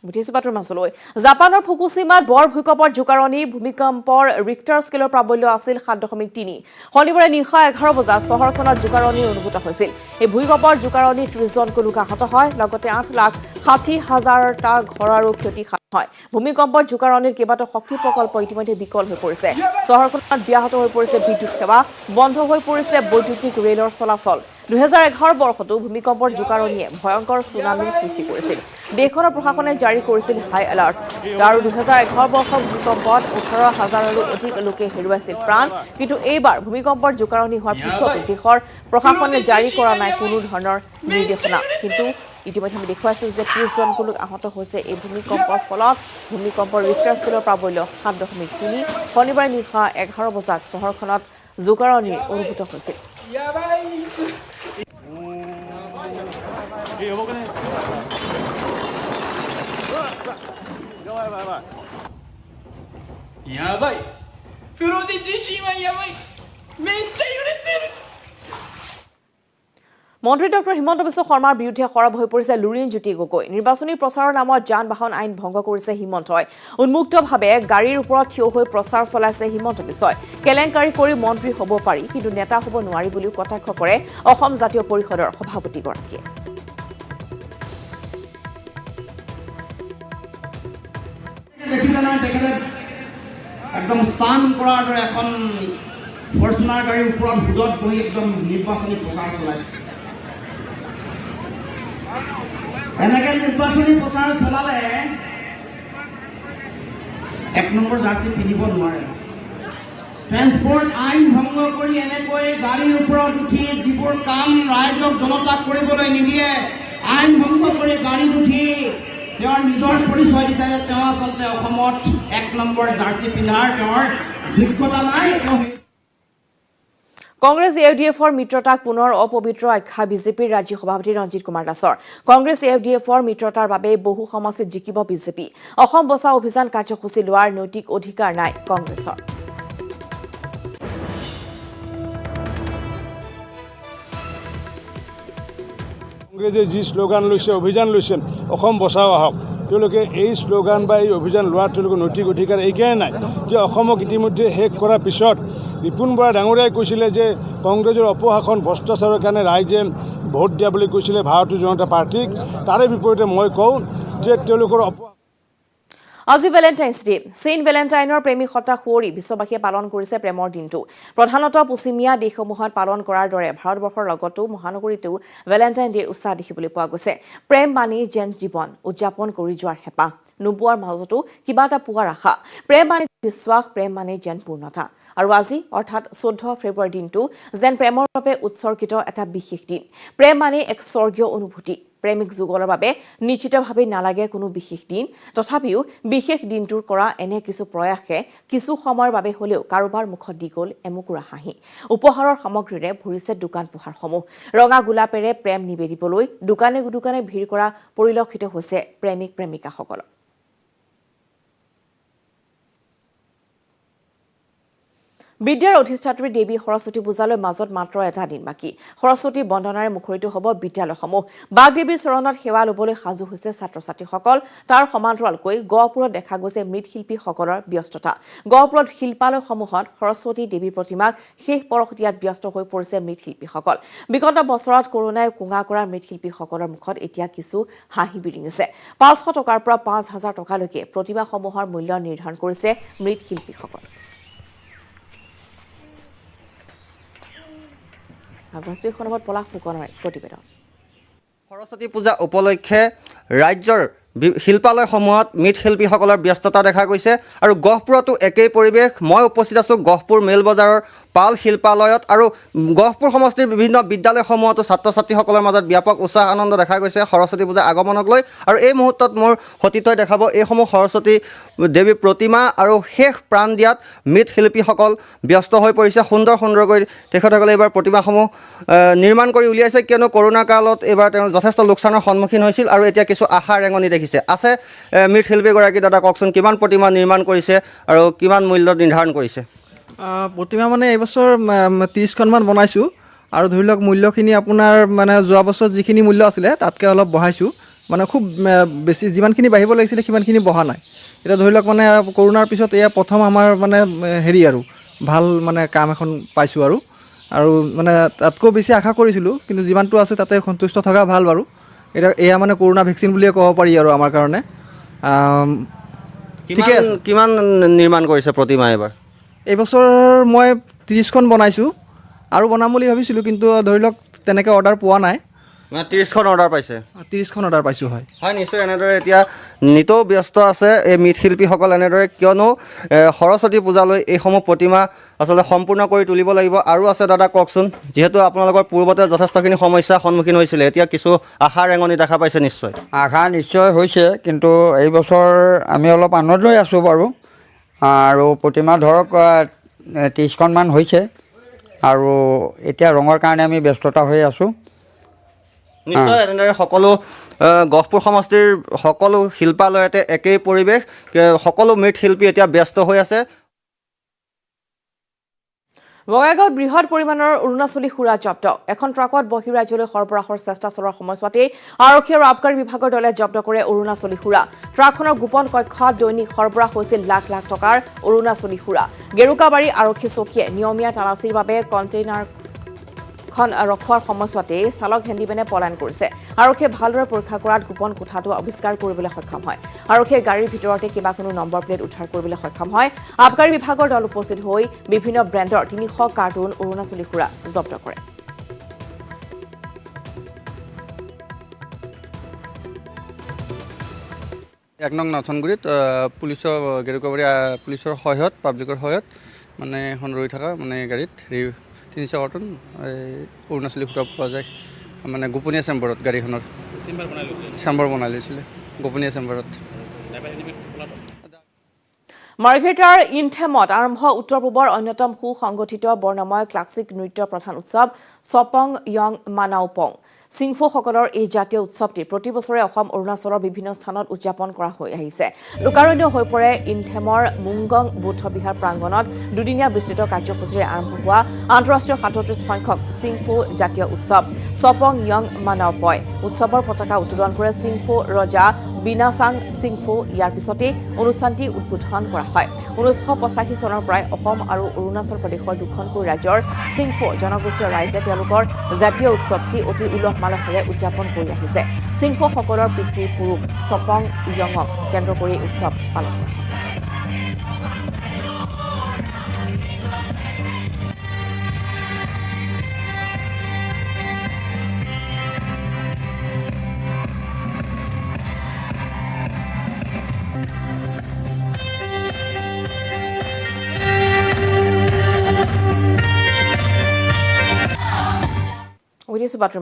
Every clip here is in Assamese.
বুটিছবাতৰ মাছলৈ জাপানৰ ফুকুশিমাত বৰ ভূমিকম্পৰ জোকাৰণি ভূমিকম্পৰ ৰিক্টাৰ স্কেলৰ প্ৰাবল্য আছিল 7.3 শনিবাৰে নিশা 11 বজাত চহৰখনত জোকাৰণি অনুভূত হৈছিল এই ভূমিকম্পৰ জোকাৰণি 30 জন লোক আহত হয় লগতে 8,60,000টা ঘৰৰো ক্ষতি হয় ভূমিকম্পৰ জোকাৰণিৰ কেইবাটাও শক্তি প্ৰকল্প ইতিমধ্যে বিকল হৈ পৰিছে চহৰখনত ব্যাহত হৈ পৰিছে বিদ্যুৎ সেৱা বন্ধ হৈ পৰিছে বৈদ্যুতিক ৰেলৰ চলাচল 2011 বৰ্ষতো ভূমিকম্পৰ জোকাৰণিয়ে ভয়ংকৰ সুনামিৰ সৃষ্টি কৰিছিল দেশৰ প্ৰশাসনে জাৰি কৰিছিল হাই এলাৰ্ট আৰু 2011 বৰ্ষৰ ভূমিকম্পত 18,000ৰো অধিক লোকে হেৰুৱাইছিল প্ৰাণ কিন্তু এইবাৰ ভূমিকম্পৰ জোকাৰণি হোৱাৰ পিছতো দেশৰ প্ৰশাসনে জাৰি কৰা নাই কোনো ধৰণৰ নিৰ্দেশনা কিন্তু ইতিমধ্যে আমি দেখুৱাইছো যে 30 জন লোক আহত হৈছে এই ভূমিকম্পৰ ফলত ভূমিকম্পৰ ৰিক্টাৰ স্কেলৰ প্ৰাবল্য 7.3 শনিবাৰে নিশা 11 বজাত চহৰখনত জোকাৰণিৰ অনুভূত হৈছিলやばい風呂で地震はやばいめっちゃ揺れてるমন্ত্ৰী ডক্টৰ হিমন্ত বিশ্ব শৰ্মাৰ বিৰুদ্ধে খৰব হৈ পৰিছে লুৰিন জ্যোতি গগৈ নিৰ্বাচনী প্ৰচাৰৰ নামত যান বাহন আইন ভংগ কৰিছে হিমন্তই উন্মুক্তভাৱে গাড়ীৰ ওপৰত থিয় হৈ প্ৰচাৰ চলাইছে হিমন্ত বিশ্বই কেলেংকাৰী কৰি মন্ত্ৰী হ'ব পাৰি কিন্তু নেতা হ'ব নোৱাৰি বুলিও কটাক্ষ কৰে অসম জাতীয় পৰিষদৰ সভাপতিগৰাকীয়ে একদম স্থান কৰাৰ দৰে এখন ফৰ্চুনাৰ গাড়ীৰ ওপৰত হুদত বহি একদম নিৰ্বাচনী প্ৰচাৰ চলাইছে এনেকে নিৰ্বাচনী প্ৰচাৰ চলালে 1 নম্বৰ জাৰ্চি পিন্ধিব নোৱাৰে ট্ৰান্সপৰ্ট আইন ভংগ কৰি এনেকৈ গাড়ীৰ ওপৰত উঠি যিবোৰ কাম ৰাইজক জনতাক কৰিবলৈ নিদিয়ে আইন ভংগ কৰি গাড়ীত উঠি তেওঁৰ নিজৰ পৰিচয় দিছে যে তেওঁ আচলতে অসমত 1 নম্বৰ জাৰ্চি পিন্ধাৰ তেওঁৰ যোগ্যতা নাই কংগ্ৰেছ এউডিএফৰ মিত্ৰতাক পুনৰ অপবিত্ৰ আখ্যা বিজেপিৰ ৰাজ্য সভাপতি ৰঞ্জিত কুমাৰ দাসৰ কংগ্ৰেছ এউডিএফৰ মিত্ৰতাৰ বাবে বহু সমষ্টিত জিকিব বিজেপি অসম বচা অভিযান কাৰ্যসূচী লোৱাৰ নৈতিক অধিকাৰ নাই কংগ্ৰেছৰ কংগ্ৰেছে যি শ্লোগান লৈছে অভিযান লৈছে অসম বচাও আহক তেওঁলোকে এই শ্লোগান বা এই অভিযান লোৱাৰ তেওঁলোকৰ নৈতিক অধিকাৰ এইকাৰণে নাই যে অসমক ইতিমধ্যে শেষ কৰাৰ পিছত বিপুন বৰা ডাঙৰীয়াই কৈছিলে যে কংগ্ৰেছৰ অপশাসন ভ্ৰষ্টাচাৰৰ কাৰণে ৰাইজে ভোট দিয়া বুলি কৈছিলে ভাৰতীয় জনতা পাৰ্টিক তাৰে বিপৰীতে মই কওঁ যে তেওঁলোকৰ আজি ভেলেণ্টাইন্স ডে চেইণ্ট ভেলেণ্টাইনৰ প্ৰেমী সত্তা সুঁৱৰি বিশ্ববাসীয়ে পালন কৰিছে প্ৰেমৰ দিনটো প্ৰধানতঃ পশ্চিমীয়া দেশসমূহত পালন কৰাৰ দৰে ভাৰতবৰ্ষৰ লগতো মহানগৰীতো ভেলেণ্টাইন ডেৰ উৎসাহ দেখিবলৈ পোৱা গৈছে প্ৰেম মানি যেন জীৱন উদযাপন কৰি যোৱাৰ হেঁপাহ নোপোৱাৰ মাজতো কিবা এটা পোৱাৰ আশা প্ৰেম মানি বিশ্বাস প্ৰেম মানি যেন পূৰ্ণতা আৰু আজি অৰ্থাৎ 14 ফেব্ৰুৱাৰী দিনটো যেন প্ৰেমৰ বাবে উৎসৰ্গিত এটা বিশেষ দিন প্ৰেম মানি এক স্বৰ্গীয় অনুভূতি প্ৰেমিক যুগলৰ বাবে নিশ্চিতভাৱে নালাগে কোনো বিশেষ দিন তথাপিও বিশেষ দিনটোৰ কৰা এনে কিছু প্ৰয়াসে কিছু সময়ৰ বাবে হলেও কাৰোবাৰ মুখত দি গ'ল এমুকুৰা হাঁহি উপহাৰৰ সামগ্ৰীৰে ভৰিছে দোকান পোহাৰসমূহ ৰঙা গোলাপেৰে প্ৰেম নিবেদিবলৈ দোকানে দোকানে ভিৰ কৰা পৰিলক্ষিত হৈছে প্ৰেমিক প্ৰেমিকাসকল বিদ্যাৰ অধিষ্ঠাত্ৰী দেৱী সৰস্বতী পূজালৈ মাজত মাত্ৰ এটা দিন বাকি সৰস্বতী বন্দনাৰে মুখৰিত হ'ব বিদ্যালয়সমূহ বাগদেৱীৰ চৰণত সেৱা ল'বলৈ সাজু হৈছে ছাত্ৰ-ছাত্ৰীসকল তাৰ সমান্তৰালকৈ গহপুৰত দেখা গৈছে মৃৎশিল্পীসকলৰ ব্যস্ততা গহপুৰত শিল্পালয়সমূহত সৰস্বতী দেৱীৰ প্ৰতিমাক শেষ পৰখতিয়াত ব্যস্ত হৈ পৰিছে মৃৎশিল্পীসকল বিগত বছৰত কৰোনাই কুঙা কৰা মৃৎশিল্পীসকলৰ মুখত এতিয়া কিছু হাঁহি বিৰিঙিছে 500 টকাৰ পৰা 5000 টকালৈকে প্ৰতিমাসমূহৰ মূল্য নিৰ্ধাৰণ কৰিছে মৃৎশিল্পীসকল সৰস্বতী পূজা উপলক্ষে ৰাজ্যৰ শিল্পালয়সমূহত মৃৎশিল্পীসকলৰ ব্যস্ততা দেখা গৈছে আৰু গহপুৰতো একেই পৰিৱেশ মই উপস্থিত আছোঁ গহপুৰ মেল বজাৰৰ পাল শিল্পালয়ত আৰু গহপুৰ সমষ্টিৰ বিভিন্ন বিদ্যালয়সমূহতো ছাত্ৰ ছাত্ৰীসকলৰ মাজত ব্যাপক উৎসাহ আনন্দ দেখা গৈছে সৰস্বতী পূজা আগমনক লৈ আৰু এই মুহূৰ্তত মোৰ সতীৰ্থই দেখাব এইসমূহ সৰস্বতী দেৱী প্ৰতিমা আৰু শেষ প্ৰাণ দিয়াত মৃৎশিল্পীসকল ব্যস্ত হৈ পৰিছে সুন্দৰকৈ তেখেতসকলে এইবাৰ প্ৰতিমাসমূহ নিৰ্মাণ কৰি উলিয়াইছে কিয়নো কৰোনা কালত এইবাৰ তেওঁ যথেষ্ট লোকচানৰ সন্মুখীন হৈছিল আৰু এতিয়া কিছু আশা ৰেঙনি দেখিছে আছে মৃৎশিল্পীগৰাকী দাদা কওকচোন কিমান প্ৰতিমা নিৰ্মাণ কৰিছে আৰু কিমান মূল্য নিৰ্ধাৰণ কৰিছে প্ৰতিমা মানে এইবছৰ 30খনমান বনাইছোঁ আৰু ধৰি লওক মূল্যখিনি আপোনাৰ মানে যোৱা বছৰ যিখিনি মূল্য আছিলে তাতকৈ অলপ বঢ়াইছোঁ মানে খুব বেছি যিমানখিনি বাঢ়িব লাগিছিলে সিমানখিনি বঢ়া নাই এতিয়া ধৰি লওক মানে কৰোণাৰ পিছত এয়া প্ৰথম আমাৰ মানে হেৰি আৰু ভাল মানে কাম এখন পাইছোঁ আৰু মানে তাতকৈ বেছি আশা কৰিছিলোঁ কিন্তু যিমানটো আছে তাতে সন্তুষ্ট থকা ভাল বাৰু এতিয়া এয়া মানে কৰোণা ভেকচিন বুলিয়ে ক'ব পাৰি আৰু আমাৰ কাৰণে ঠিকে আছে কিমান নিৰ্মাণ কৰিছে প্ৰতিমা এইবাৰ এইবছৰ মই 30খন বনাইছোঁ আৰু বনাম বুলি ভাবিছিলোঁ কিন্তু ধৰি লওক তেনেকৈ অৰ্ডাৰ পোৱা নাই 30খন অৰ্ডাৰ পাইছে 30খন অৰ্ডাৰ পাইছোঁ হয় নিশ্চয় এনেদৰে এতিয়া নিতৌ ব্যস্ত আছে এই মৃৎশিল্পীসকল এনেদৰে কিয়নো সৰস্বতী পূজালৈ এইসমূহ প্ৰতিমা আচলতে সম্পূৰ্ণ কৰি তুলিব লাগিব আৰু আছে দাদা কওকচোন যিহেতু আপোনালোকৰ পূৰ্বতে যথেষ্টখিনি সমস্যাৰ সন্মুখীন হৈছিলে এতিয়া কিছু আশা ৰেঙনি দেখা পাইছে নিশ্চয় আশা নিশ্চয় হৈছে কিন্তু এই বছৰ আমি অলপ আনন্দ লৈ আছোঁ বাৰু আৰু প্ৰতিমা ধৰক 30খনমান হৈছে আৰু এতিয়া ৰঙৰ কাৰণে আমি ব্যস্ততা হৈ আছোঁ নিশ্চয় এনেদৰে সকলো গহপুৰ সমষ্টিৰ সকলো শিল্পালয়তে একেই পৰিৱেশ সকলো মৃৎশিল্পী এতিয়া ব্যস্ত হৈ আছে বঙাইগাঁৱত বৃহৎ পৰিমাণৰ অৰুণাচলী সুৰা জব্দ এখন ট্ৰাকত বহিৰাজ্যলৈ সৰবৰাহৰ চেষ্টা চলোৱাৰ সময়ছোৱাতেই আৰক্ষী আৰু আবকাৰী বিভাগৰ দলে জব্দ কৰে অৰুণাচলী সুৰা ট্ৰাকখনৰ গোপন কক্ষত দৈনিক সৰবৰাহ হৈছিল লাখ লাখ টকাৰ অৰুণাচলী সুৰা গেৰুকাবাৰী আৰক্ষী চকীয়ে নিয়মীয়া তালাচীৰ বাবে কণ্টেইনাৰখন ৰখোৱাৰ সময়ছোৱাতেই চালক হেণ্ডিমেনে পলায়ন কৰিছে আৰক্ষীয়ে ভালদৰে পৰীক্ষা কৰাত গোপন কোঠাটো আৱিষ্কাৰ কৰিবলৈ সক্ষম হয় আৰক্ষীয়ে গাড়ীৰ ভিতৰতে কিবা কোনো নম্বৰ প্লেট উদ্ধাৰ কৰিবলৈ সক্ষম হয় আবকাৰী বিভাগৰ দল উপস্থিত হৈ বিভিন্ন ব্ৰেণ্ডৰ 300 কাৰ্টুন অৰুণাচলী সুৰা জব্দ কৰে 1 নং নাথনগুৰিত পুলিচৰ গেৰুকাবাৰী পুলিচৰ সহায়ত পাব্লিকৰ সহায়ত মানে এখন ৰৈ থকা মানে গাড়ীত 300 কাৰ্টন অৰুণাচলী সুৰা পোৱা যায় মানে গোপনীয় চেম্বাৰত গাড়ীখনৰ চেম্বাৰ বনাই লৈছিলে গোপনীয় চেম্বাৰত মাৰ্ঘেৰিটাৰ ইনথেমত আৰম্ভ উত্তৰ পূবৰ অন্যতম সুসংগঠিত বৰ্ণময় ক্লাছিক নৃত্য প্ৰধান উৎসৱ ছপং য়ং মানাওপং সিংফোসকলৰ এই জাতীয় উৎসৱটি প্ৰতি বছৰে অসম অৰুণাচলৰ বিভিন্ন স্থানত উদযাপন কৰা হৈ আহিছে লোকাৰণ্য হৈ পৰে ইনথেমৰ মুংগং বৌদ্ধ বিহাৰ প্ৰাংগণত দুদিনীয়া বিস্তৃত কাৰ্যসূচীৰে আৰম্ভ হোৱা আন্তঃৰাষ্ট্ৰীয় 37 সংখ্যক সিংফো জাতীয় উৎসৱ ছপং য়ং মানাওপই উৎসৱৰ পতাকা উত্তোলন কৰে সিংফো ৰজা বিনাচাং সিংফো ইয়াৰ পিছতে অনুষ্ঠানটি উদ্বোধন কৰা হয় 1985 চনৰ পৰাই অসম আৰু অৰুণাচল প্ৰদেশৰ দুখনকৈ ৰাজ্যৰ সিংফো জনগোষ্ঠীয় ৰাইজে তেওঁলোকৰ জাতীয় উৎসৱটি অতি উলহ মালহেৰে উদযাপন কৰি আহিছে সিংফোসকলৰ পিতৃপুৰুষ ছপং য়ঙক কেন্দ্ৰ কৰি উৎসৱ পালন কৰা হয়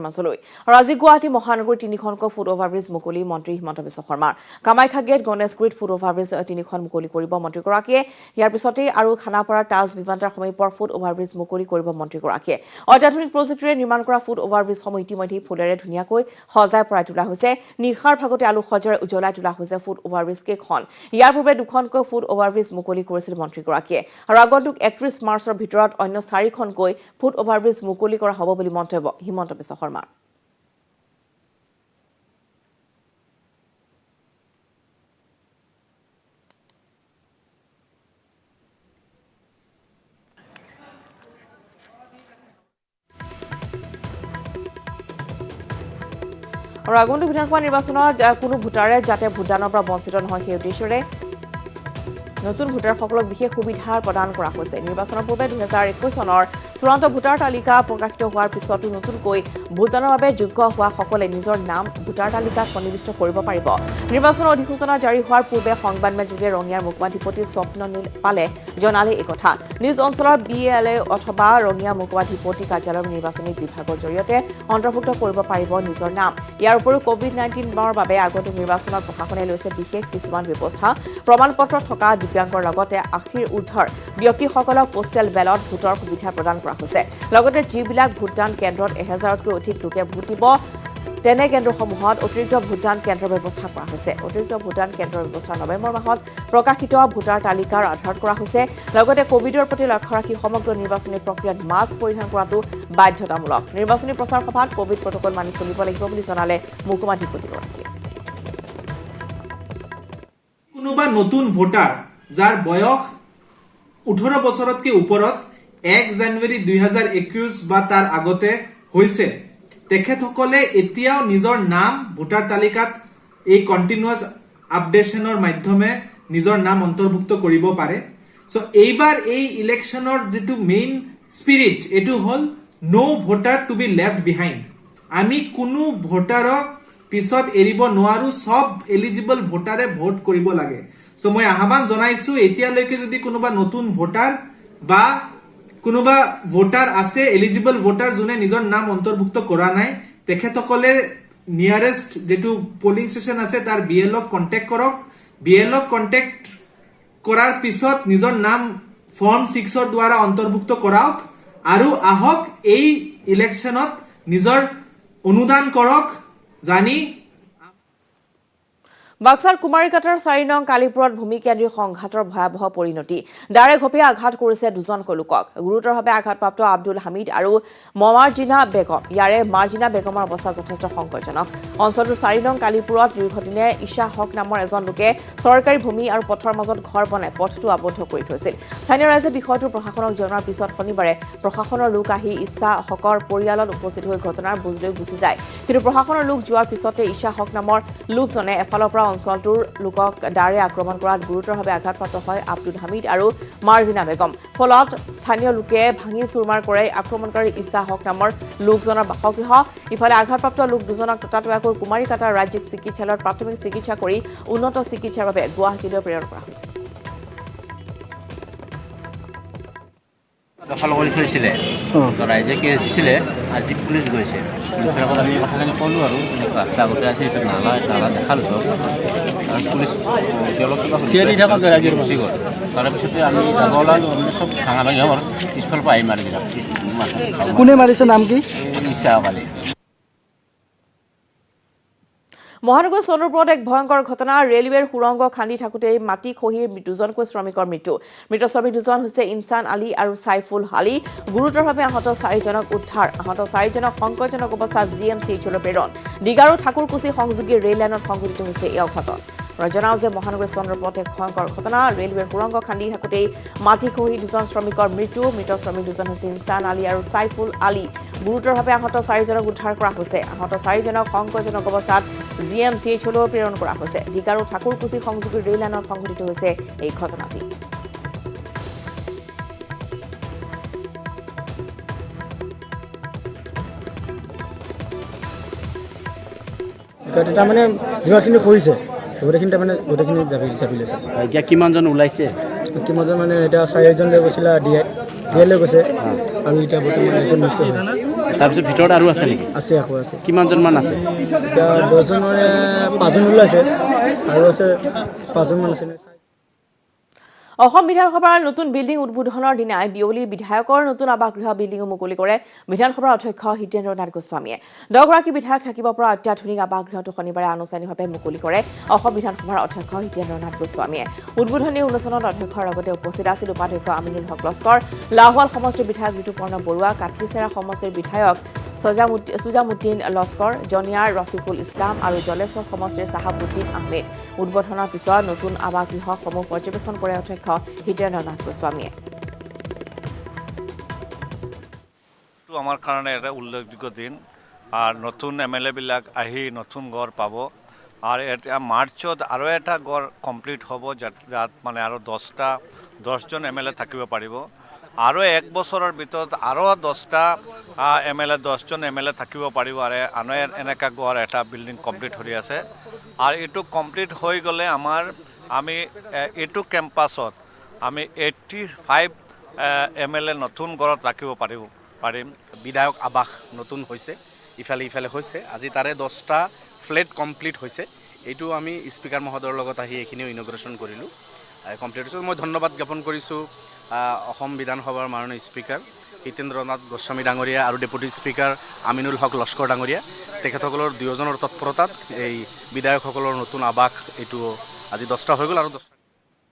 মাজলৈ আৰু আজি গুৱাহাটী মহানগৰীৰ 3খনকৈ ফুট অভাৰব্ৰিজ মুকলি মন্ত্ৰী হিমন্ত বিশ্ব শৰ্মাৰ কামাখ্যা গেট গণেশগুৰিত ফুট অভাৰব্ৰিজ 3খন মুকলি কৰিব মন্ত্ৰীগৰাকীয়ে ইয়াৰ পিছতেই আৰু খানাপাৰাৰ তাজ বিমানটাৰ সমীপৰ ফুট অভাৰব্ৰিজ মুকলি কৰিব মন্ত্ৰীগৰাকীয়ে অত্যাধুনিক প্ৰযুক্তিৰে নিৰ্মাণ কৰা ফুট অভাৰব্ৰিজসমূহ ইতিমধ্যে ফুলেৰে ধুনীয়াকৈ সজাই পৰাই তোলা হৈছে নিশাৰ ভাগতে আলোকসজ্জাৰে উজ্বলাই তোলা হৈছে ফুট অভাৰব্ৰিজ কেইখন ইয়াৰ পূৰ্বে 2খনকৈ ফুট অভাৰব্ৰিজ মুকলি কৰিছিল মন্ত্ৰীগৰাকীয়ে আৰু আগন্তুক 31 মাৰ্চৰ ভিতৰত অন্য 4খনকৈ ফুট অভাৰব্ৰিজ মুকলি কৰা হ'ব বুলি মন্তব্য হিমন্ত বিশ্ব শৰ্মাৰ আৰু আগন্তুক বিধানসভা নিৰ্বাচনত কোনো ভোটাৰে যাতে ভোটদানৰ পৰা বঞ্চিত নহয় সেই উদ্দেশ্যৰে নতুন ভোটাৰসকলক বিশেষ সুবিধা প্ৰদান কৰা হৈছে নিৰ্বাচনৰ পূৰ্বে 2021 চনৰ চূড়ান্ত ভোটাৰ তালিকা প্ৰকাশিত হোৱাৰ পিছতো নতুনকৈ ভোটদানৰ বাবে যোগ্য হোৱা সকলে নিজৰ নাম ভোটাৰ তালিকাত সন্নিবিষ্ট কৰিব পাৰিব নিৰ্বাচনৰ অধিসূচনা জাৰি হোৱাৰ পূৰ্বে সংবাদমেলযোগে ৰঙিয়াৰ মুখ্যাধিপতি স্বপ্ননীল পালে জনালে এই কথা নিজ অঞ্চলৰ বিএলএ অথবা ৰঙিয়া মুখ্যাধিপতি কাৰ্যালয়ৰ নিৰ্বাচনী বিভাগৰ জৰিয়তে অন্তৰ্ভুক্ত কৰিব পাৰিব নিজৰ নাম ইয়াৰ উপৰিও কোভিড-19ৰ বাবে আগন্তুক নিৰ্বাচনত প্ৰশাসনে লৈছে বিশেষ কিছুমান ব্যৱস্থা প্ৰমাণপত্ৰ থকা দিব্যাংগৰ লগতে আশীৰ ঊৰ্ধৰ ব্যক্তিসকলক পোষ্টেল বেলট ভোটৰ সুবিধা প্ৰদান কৰা হৈছে লগতে যিবিলাক ভোটদান কেন্দ্ৰত 1000তকৈ অধিক লোকে ভোট দিব তেনে কেন্দ্ৰসমূহত অতিৰিক্ত ভোটদান কেন্দ্ৰৰ ব্যৱস্থা কৰা হৈছে অতিৰিক্ত ভোটদান কেন্দ্ৰৰ ব্যৱস্থা নৱেম্বৰ মাহত প্ৰকাশিত ভোটাৰ তালিকাৰ আধাৰত কৰা হৈছে লগতে কোভিডৰ প্ৰতি লক্ষ্য ৰাখি সমগ্ৰ নিৰ্বাচনী প্ৰক্ৰিয়াত মাস্ক পৰিধান কৰাটো বাধ্যতামূলক নিৰ্বাচনী প্ৰচাৰ সভাত কোভিড প্ৰটকল মানি চলিব লাগিব বুলি জনালে মুখ্যাধিপতিগৰাকীয়ে কোনোবা নতুন ভোটাৰ যাৰ বয়স 18 বছৰতকৈ ওপৰত 1 জানুৱাৰী 2021 বা তাৰ আগতে হৈছে তেখেতসকলে এতিয়াও নিজৰ নাম ভোটাৰ তালিকাত এই কন্টিনিউয়াস আপডেশনৰ মাধ্যমে নিজৰ নাম অন্তৰ্ভুক্ত কৰিব পাৰে সো এইবাৰ এই ইলেকশনৰ যেটো মেইন স্পিৰিট এটো হল no voter to be left behind আমি কোনো ভোটাৰক পিছত এৰিব নোৱাৰো সব এলিজিবল ভোটাৰে ভোট কৰিব লাগে সো মই আহ্বান জনাইছো এতিয়ালৈকে যদি কোনোবা নতুন ভোটাৰ বা কোনোবা ভোটাৰ আছে এলিজিবল ভোটাৰ যোনে নিজৰ নাম অন্তৰ্ভুক্ত কৰা নাই তেখেতসকলে নিয়াৰেস্ট যেটো পোলিং স্টেশন আছে তাৰ বিএলক কন্টাক্ট কৰক বিএলক কন্টাক্ট কৰাৰ পিছত নিজৰ নাম ফৰ্ম 6 ৰ দ্বাৰা অন্তৰ্ভুক্ত কৰাওক আৰু আহক এই ইলেকশনত নিজৰ অনুদান কৰক জানি বাক্সাৰ কুমাৰীকাটাৰ 4 নং কালিপুৰত ভূমি কেন্দ্ৰীয় সংঘাতৰ ভয়াবহ পৰিণতি ডাইৰেক্ট ঘপিয়া আঘাত কৰিছে দুজনকৈ লোকক গুৰুতৰভাৱে আঘাতপ্ৰাপ্ত আব্দুল হামিদ আৰু মমাৰজিনা বেগম ইয়াৰে মাৰ্জিনা বেগমৰ অৱস্থা যথেষ্ট সংকটজনক অঞ্চলটোৰ 4 নং কালিপুৰত দীৰ্ঘদিনে ঈশা হক নামৰ এজন লোকে চৰকাৰী ভূমি আৰু পথৰ মাজত ঘৰ বনাই পথটো আবদ্ধ কৰি থৈছিল স্থানীয় ৰাইজে বিষয়টো প্ৰশাসনক জনোৱাৰ পিছত শনিবাৰে প্ৰশাসনৰ লোক আহি ঈশা হকৰ পৰিয়ালত উপস্থিত হৈ ঘটনাৰ বুজ লৈ গুচি যায় কিন্তু প্ৰশাসনৰ লোক যোৱাৰ পিছতে ঈশা হক নামৰ লোকজনে এফালৰ পৰা অঞ্চলটোৰ লোকক ডাৰে আক্ৰমণ কৰাত গুৰুতৰভাৱে আঘাতপ্ৰাপ্ত হয় আব্দুল হামিদ আৰু মাৰ্জিনা বেগম ফলত স্থানীয় লোকে ভাঙি চুৰমাৰ কৰে আক্ৰমণকাৰী ঈশা হক নামৰ লোকজনৰ বাসগৃহ ইফালে আঘাতপ্ৰাপ্ত লোক দুজনক ততাতৈয়াকৈ কুমাৰীকাটাৰ ৰাজ্যিক চিকিৎসালয়ত প্ৰাথমিক চিকিৎসা কৰি উন্নত চিকিৎসাৰ বাবে গুৱাহাটীলৈ প্ৰেৰণ কৰা হৈছে দখল কৰি থৈছিলে ৰাইজে কেছ দিছিলে আজি পুলিচ গৈছে পুলিচৰ আগত আমি কথাখিনি ক'লোঁ আৰু ৰাস্তা আগতে আছে এইটো নালা দেখালোঁ চব পুলিচ তেওঁলোক গুচি গ'ল তাৰপিছতে আমি যাব ওলালোঁ আমি চব ভাঙা ভাঙি হ'ল পিছফালৰ পৰা আহি মাৰি দিলাম কোনে মাৰিছে নাম কি ইচ্ছা কালি মহানগৰ চন্দ্ৰপুৰত এক ভয়ংকৰ ঘটনা ৰেলৱেৰ সুৰংগ খান্দি থাকোতে মাটি খহিৰ দুজনকৈ শ্ৰমিকৰ মৃত্যু মৃত শ্ৰমিক দুজন হৈছে ইনসান আলী আৰু সাইফুল আলী গুৰুতৰভাৱে আহত 4জনক উদ্ধাৰ আহত 4জনক সংকটজনক অৱস্থাত জিএমচিএইচলৈ প্ৰেৰণ ডিগাৰু ঠাকুৰকুছি সংযোগী ৰেল লাইনত সংঘটিত হৈছে এই অঘটন ৰজনাও যে মহানগৰ চন্দ্ৰপুৰত এক ভয়ংকৰ ঘটনা ৰেলৱেৰ সুৰংগ খান্দি থাকোতে মাটি খহি দুজন শ্ৰমিকৰ মৃত্যু মৃত শ্ৰমিক দুজন হৈছে ইনসান আলী আৰু সাইফুল আলী গুৰুতৰভাৱে আহত 4জনক উদ্ধাৰ কৰা হৈছে আহত 4জনক সংকটজনক অৱস্থাত জিএমচিএইচলৈ প্ৰেৰণ কৰা হৈছে ডিগাৰু ঠাকুৰকুছি সংযোগী ৰেল লাইনত সংঘটিত হৈছে এই ঘটনাটি এটা মানে যিমানখিনি কৰিছে গোটেইখিনি তাৰমানে গোটেইখিনি জাপি লৈছে এতিয়া কিমানজন ওলাইছে কিমানজন মানে এতিয়া 4জন লৈ গৈছিলে ডিএল লৈ গৈছে আৰু এতিয়া বৰ্তমান এজন মৃত্যু হৈছে তাৰপিছত ভিতৰত আৰু আছে নেকি আছে আকৌ আছে কিমানজনমান আছে এতিয়া 10জনৰে 5জন ওলাইছে আৰু আছে 5জনমান আছে অসম বিধানসভাৰ নতুন বিল্ডিং উদ্বোধনৰ দিনাই বিয়লি বিধায়কৰ নতুন আৱাসগৃহ বিল্ডিং মুকলি কৰে বিধানসভাৰ অধ্যক্ষ হিতেন্দ্ৰ নাথ গোস্বামীয়ে 10গৰাকী বিধায়ক থাকিব পৰা অত্যাধুনিক আৱাসগৃহটো শনিবাৰে আনুষ্ঠানিকভাৱে মুকলি কৰে অসম বিধানসভাৰ অধ্যক্ষ হিতেন্দ্ৰ নাথ গোস্বামীয়ে উদ্বোধনী অনুষ্ঠানত অধ্যক্ষৰ লগতে উপস্থিত আছিল উপাধ্যক্ষ আমিনুল হক লস্কৰ লাহোৱাল সমষ্টিৰ বিধায়ক ঋতুপৰ্ণ বৰুৱা কাটলিচেৰা সমষ্টিৰ বিধায়ক সুজামুদ্দিন লস্কৰ জনিয়াৰ ৰফিকুল ইছলাম আৰু জলেশ্বৰ সমষ্টিৰ চাহাবুদ্দিন আহমেদ উদ্বোধনৰ পিছত নতুন আৱাসগৃহসমূহ পৰ্যবেক্ষণ কৰে অধ্যক্ষ হিতেন্দ্ৰ নাথ গোস্বামীয়ে আমাৰ কাৰণে এটা উল্লেখযোগ্য দিন আৰু নতুন এমএলএ বিলাক আহি নতুন ঘৰ পাব আৰু এটা মাৰ্চত আৰু এটা ঘৰ কমপ্লিট হ'ব যাত মানে আৰু 10জন এমএলএ থাকিব পাৰিব আৰু এক বছৰৰ ভিতৰত আৰু 10টা এমএলএ 10জন এমএলএ থাকিব পাৰিব আৰু এনেকা ঘৰ এটা বিল্ডিং কমপ্লিট হৈ আছে আৰু এইটো কমপ্লিট হৈ গ'লে আমি এইটো কেম্পাছত আমি 85 এমএলএ নতুন ঘৰত ৰাখিব পাৰিম বিধায়ক আৱাস নতুন হৈছে ইফালে হৈছে আজি তাৰে 10টা ফ্লেট কমপ্লিট হৈছে এইটো আমি স্পিকাৰ মহোদয়ৰ লগত আহি এইখিনিও ইনগ্ৰেশ্যন কৰিলোঁ কমপ্লিট হৈছে মই ধন্যবাদ জ্ঞাপন কৰিছোঁ অসম বিধানসভাৰ মাননীয় স্পিকাৰ হিতেন্দ্ৰ নাথ গোস্বামী ডাঙৰীয়া আৰু ডেপুটি স্পিকাৰ আমিনুল হক লস্কৰ ডাঙৰীয়া তেখেতসকলৰ দুয়োজনৰ তৎপৰতাত এই বিধায়কসকলৰ নতুন আৱাস এইটো আজি 10টা হৈ গ'ল আৰু 10টা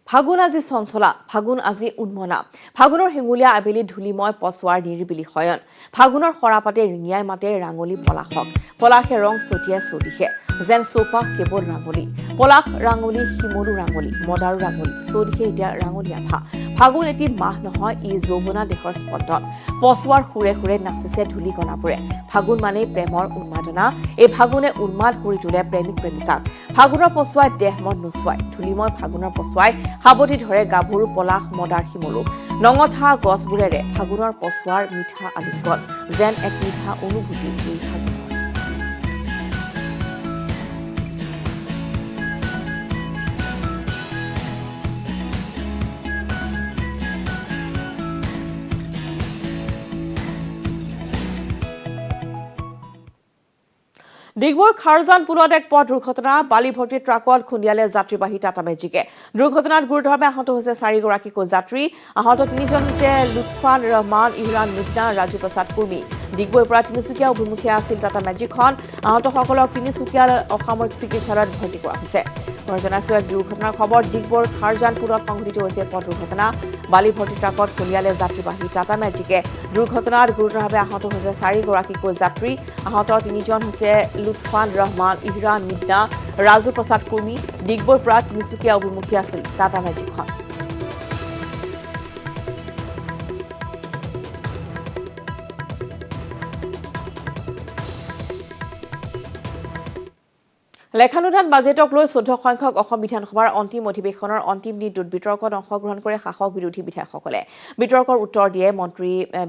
ফাগুন আজি চঞ্চলা, ফাগুন আজি উন্মনা। ফাগুনৰ হেঙুলীয়া আবেলি ধূলিময় পচোৱাৰ নিৰিবিলি শয়ন। ফাগুনৰ সৰাপাতে ৰিঙিয়াই মাতে ৰাঙলী পলাশক। পলাশে ৰং ছটিয়াই চৌদিশে, যেন চৌপাশ কেৱল ৰাঙলী। পলাশ ৰাঙলী, শিমলু ৰাঙলী, মদাৰো ৰাঙলী, চৌদিশে এতিয়া ৰাঙলী আভা। ফাগুন এটি মাহ নহয়, ই যৌৱনা দেশৰ স্পন্দন। পচোৱাৰ সুৰে সুৰে নাচিছে ধূলিকণাবোৰে। ফাগুন মানেই প্ৰেমৰ উন্মাদনা। এই ফাগুনে উন্মাদ কৰি তোলে প্ৰেমিক প্ৰেমিকাক। ফাগুনৰ পচোৱাই দেহ মন নোচোৱাই। ধূলিময় ফাগুনৰ পচোৱাই সাৱটি ধৰে গাভৰু পলাশ মদাৰ শিমলুক। নঙঠা গছবোৰেৰে ফাগুনৰ পচোৱাৰ মিঠা আলিংগন, যেন এক মিঠা অনুভূতি এই ফাগুনৰ। ডিগবৈৰ খাৰজান পুলত এক পথ দুৰ্ঘটনা। বালি ভৰ্তি ট্ৰাকত খুন্দিয়ালে যাত্ৰীবাহী টাটা মেজিকে। দুৰ্ঘটনাত গুৰুতৰভাৱে আহত হৈছে 4গৰাকীকৈ যাত্ৰী। আহত 3জন হৈছে লুৎফান ৰহমান, ইহৰান মিৰ্জা, ৰাজু প্ৰসাদ কুৰ্মী। ডিগবৈৰ পৰা তিনিচুকীয়া অভিমুখীয়া আছিল টাটা মেজিকখন। আহতসকলক তিনিচুকীয়া অসামৰিক চিকিৎসালয়ত ভৰ্তি কৰা হৈছে। জনাইছো এক দুৰ্ঘটনাৰ খবৰ। ডিগবৈৰ খাৰজান পুলত সংঘটিত হৈছে পথ দুৰ্ঘটনা। বালি ভৰ্তি ট্ৰাকত খুন্দিয়ালে যাত্ৰীবাহী টাটা মেজিকে। দুৰ্ঘটনাত গুৰুতৰভাৱে আহত হৈছে 4গৰাকীকৈ যাত্ৰী। আহত 3জন হৈছে লুৎফান ৰহমান, ইহৰান মিৰ্জা, ৰাজু প্ৰসাদ কুৰ্মী। ডিগবৈৰ পৰা তিনিচুকীয়া অভিমুখী আছিল টাটা মেজিকখন। লেখানুদান বাজেটক লৈ 14 সংখ্যক অসম বিধানসভাৰ অন্তিম অধিৱেশনৰ অন্তিম দিনটোত বিতৰ্কত অংশগ্ৰহণ কৰে শাসক বিৰোধী বিধায়কসকলে। বিতৰ্কৰ উত্তৰ দিয়ে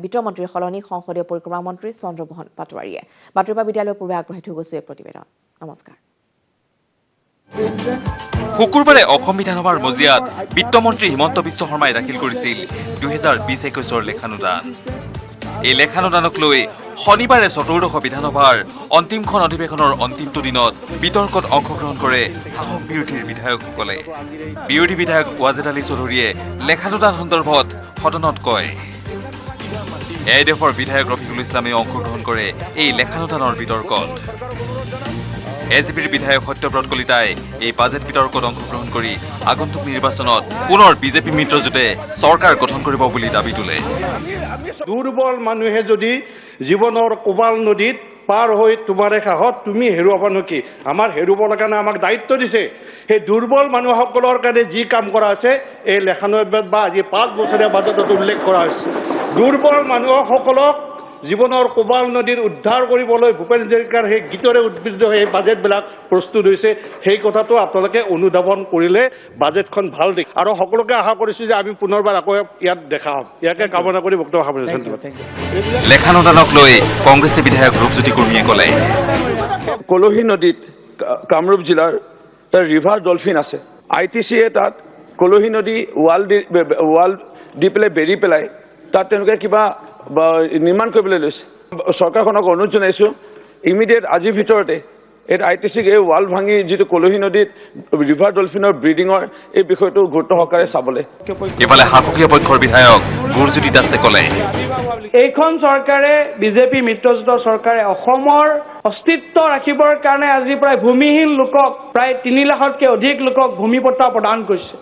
বিত্তমন্ত্ৰীৰ সলনি সংসদীয় পৰিক্ৰমা মন্ত্ৰী চন্দ্ৰমোহন পাটোৱাৰীয়ে। বাতৰি বা বিদ্যালয়ৰ পূৰ্বে আগবঢ়াই থৈ গৈছো এই প্ৰতিবেদন। নমস্কাৰ। শুকুৰবাৰে অসম বিধানসভাৰ মজিয়াত বিত্তমন্ত্ৰী হিমন্ত বিশ্ব শৰ্মাই দাখিল কৰিছিল 2020-21 লেখানুদান। এই লেখানুদানক লৈ শনিবাৰে চতুৰ্দশ বিধানসভাৰ অন্তিমখন অধিৱেশনৰ অন্তিমটো দিনত বিতৰ্কত অংশগ্ৰহণ কৰে শাসক বিৰোধীৰ বিধায়কসকলে। বিৰোধী বিধায়ক ৱাজেদ আলী চৌধুৰীয়ে লেখানুদান সন্দৰ্ভত সদনত কয়। এআইডিএফৰ বিধায়ক ৰফিকুল ইছলামেও অংশগ্ৰহণ কৰে এই লেখানুদানৰ বিতৰ্কত। এজিপিৰ বিধায়ক সত্যব্ৰত কলিতাই এই বাজেট বিতৰ্কত অংশগ্ৰহণ কৰি আগন্তুক নিৰ্বাচনত পুনৰ বিজেপি মিত্ৰজোঁটে চৰকাৰ গঠন কৰিব বুলি দাবী তোলে। দুৰ্বল মানুহে যদি জীৱনৰ কোবাল নদীত পাৰ হৈ তোমাৰে সাহত তুমি হেৰুৱাবা নেকি? আমাৰ হেৰুৱাবৰ কাৰণে আমাক দায়িত্ব দিছে। সেই দুৰ্বল মানুহসকলৰ কাৰণে যি কাম কৰা হৈছে এই লেখানুদানত বা আজি 5 বছৰীয়া বাজেটত উল্লেখ কৰা হৈছে। দুৰ্বল মানুহসকলক জীৱনৰ কোবাল নদীৰ উদ্ধাৰ কৰিবলৈ ভূপেন হাজৰিকাৰ সেই গীতৰে উদ্বুদ্ধ হৈ এই বাজেটবিলাক প্ৰস্তুত হৈছে। সেই কথাটো আপোনালোকে অনুধাৱন কৰিলে বাজেটখন ভাল দিশ। আৰু সকলোকে আশা কৰিছোঁ যে আমি পুনৰবাৰ আকৌ ইয়াত দেখা হ'ম। ইয়াকে কামনা কৰি বক্তব্য সামৰিছোঁ। লেখানুদানক লৈ কংগ্ৰেছী বিধায়ক ৰূপজ্যোতি কুৰ্মীয়ে ক'লে, কলহী নদীত কামৰূপ জিলাৰ ৰিভাৰ ডলফিন আছে। ITCয়ে তাত কলহী নদী ৱাল দি পেলাই বেৰি পেলাই তাত তেওঁলোকে কিবা নিৰ্মাণ কৰিবলৈ লৈছে। চৰকাৰখনক অনুৰোধ জনাইছোঁ ইমিডিয়েট আজিৰ ভিতৰতে এই ITCক এই ৱাল ভাঙি যিটো কলহী নদীত ৰিভাৰ ডলফিনৰ ব্ৰিডিঙৰ এই বিষয়টো গুৰুত্ব সহকাৰে চাবলৈ। ইফালে শাসকীয় পক্ষৰ বিধায়ক গুৰজ্যোতি দাসে ক'লে, এইখন চৰকাৰে বিজেপি মিত্ৰজোঁটৰ চৰকাৰে অসমৰ অস্তিত্ব ৰাখিবৰ কাৰণে আজি প্ৰায় ভূমিহীন লোকক প্ৰায় 3 লাখতকৈ অধিক লোকক ভূমিপট্টা প্ৰদান কৰিছে।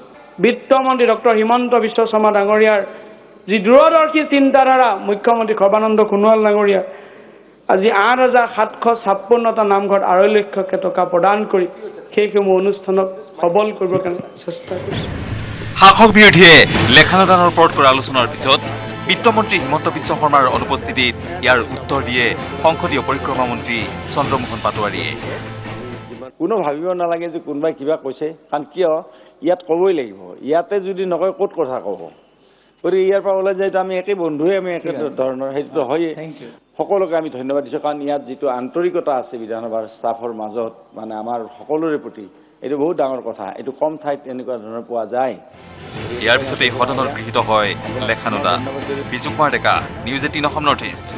বিত্তমন্ত্ৰী ডক্টৰ হিমন্ত বিশ্ব শৰ্মা ডাঙৰীয়াৰ যি দূৰদৰ্শী চিন্তাধাৰা, মুখ্যমন্ত্ৰী সৰ্বানন্দ সোণোৱাল ডাঙৰীয়া আজি 8,756টা নামঘৰত 2.5 লাখ টকা প্ৰদান কৰি সেইসমূহ অনুষ্ঠানক সবল কৰিবৰ কাৰণে চেষ্টা কৰিছে। শাসক বিৰোধীয়ে লেখানুদানৰ ওপৰত কৰা আলোচনাৰ পিছত বিত্তমন্ত্ৰী হিমন্ত বিশ্ব শৰ্মাৰ অনুপস্থিতিত ইয়াৰ উত্তৰ দিয়ে সংসদীয় পৰিক্ৰমা মন্ত্ৰী চন্দ্ৰমোহন পাটোৱাৰীয়ে। কোনো ভাবিব নালাগে যে কোনোবাই কিবা কৈছে, কাৰণ কিয় ইয়াত ক'বই লাগিব। ইয়াতে যদি নকয় ক'ত কথা ক'ব? গতিকে ইয়াৰ পৰা ওলাই যায় আমি একে বন্ধুৱে, আমি একে ধৰণৰ, সেইটোতো হয়েই। সকলোকে আমি ধন্যবাদ দিছোঁ, কাৰণ ইয়াত যিটো আন্তৰিকতা আছে বিধানসভাৰ ষ্টাফৰ মাজত, মানে আমাৰ সকলোৰে প্ৰতি, এইটো বহুত ডাঙৰ কথা। এইটো কম ঠাইত এনেকুৱা ধৰণৰ পোৱা যায়। ইয়াৰ পিছতে সদনত গৃহীত হয় লেখানুদান। Biju Kumar Deka, news 18 Assam north east.